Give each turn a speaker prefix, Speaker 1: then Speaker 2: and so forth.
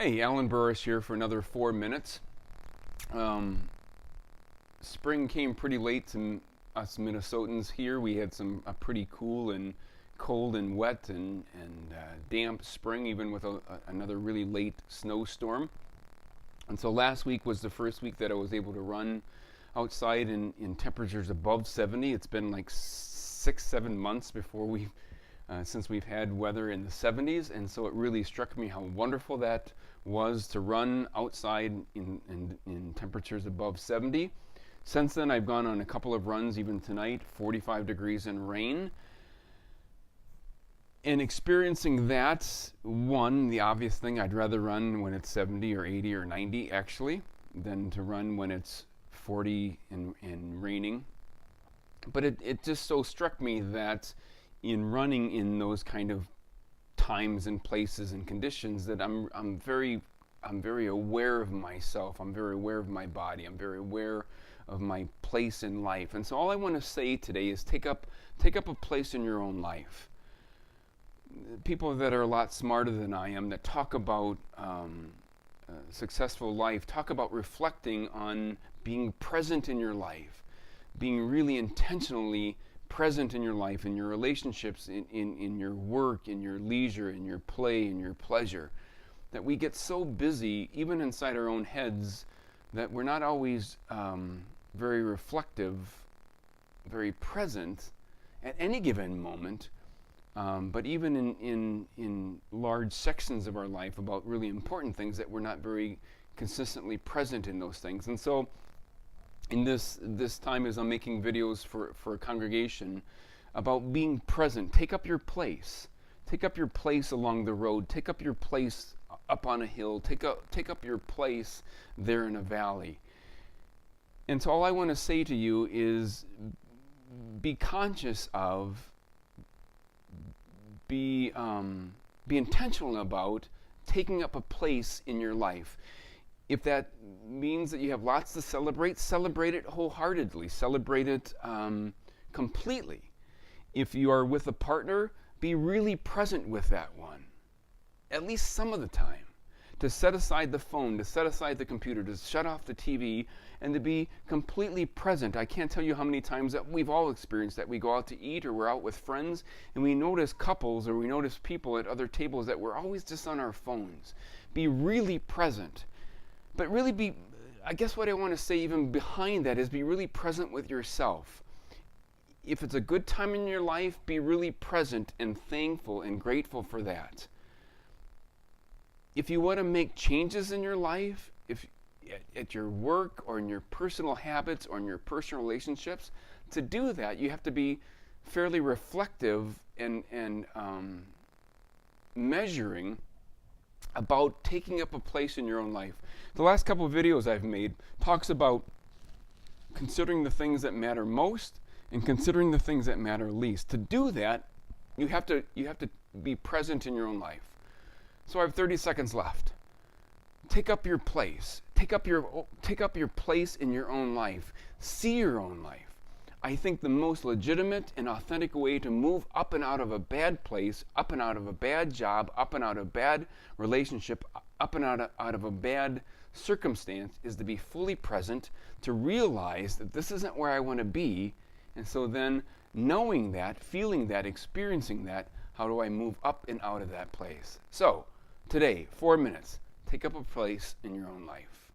Speaker 1: Hey, Alan Burris here for another 4 minutes. Um, Spring came pretty late to us Minnesotans here. We had a pretty cool and cold and wet and damp spring, even with another really late snowstorm. And so last week was the first week that I was able to run outside in temperatures above 70. It's been like 6, 7 months since we've had weather in the 70s, and so it really struck me how wonderful that was to run outside in temperatures above 70. Since then, I've gone on a couple of runs, even tonight, 45 degrees and rain. And experiencing that, the obvious thing, I'd rather run when it's 70 or 80 or 90 actually, than to run when it's 40 and raining. But it just so struck me that in running in those kind of times and places and conditions that I'm very aware of myself. I'm very aware of my body. I'm very aware of my place in life. And so all I want to say today is take up a place in your own life. People that are a lot smarter than I am, that talk about successful life, talk about reflecting on being present in your life, being really intentionally present in your life, in your relationships, in your work, in your leisure, in your play, in your pleasure. That we get so busy, even inside our own heads, that we're not always very reflective, very present at any given moment, but even in large sections of our life about really important things, that we're not very consistently present in those things. And so in this time, as I'm making videos for a congregation about being present, take up your place. Take up your place along the road. Take up your place up on a hill. Take up your place there in a valley. And so all I want to say to you is be conscious of, be intentional about taking up a place in your life. If that means that you have lots to celebrate it wholeheartedly. Celebrate it completely. If you are with a partner, be really present with that one, at least some of the time. To set aside the phone, to set aside the computer, to shut off the TV, and to be completely present. I can't tell you how many times that we've all experienced that. We go out to eat or we're out with friends, and we notice couples or we notice people at other tables that we're always just on our phones. Be really present. But really I guess what I want to say even behind that is be really present with yourself. If it's a good time in your life, be really present and thankful and grateful for that. If you want to make changes in your life, if at your work or in your personal habits or in your personal relationships, to do that, you have to be fairly reflective and measuring about taking up a place in your own life. The last couple of videos I've made talks about considering the things that matter most and considering the things that matter least. To do that, you have to be present in your own life. So I have 30 seconds left. Take up your place. Take up your place in your own life. See your own life. I think the most legitimate and authentic way to move up and out of a bad place, up and out of a bad job, up and out of a bad relationship, up and out of a bad circumstance is to be fully present, to realize that this isn't where I want to be. And so then knowing that, feeling that, experiencing that, how do I move up and out of that place? So today, 4 minutes, take up a place in your own life.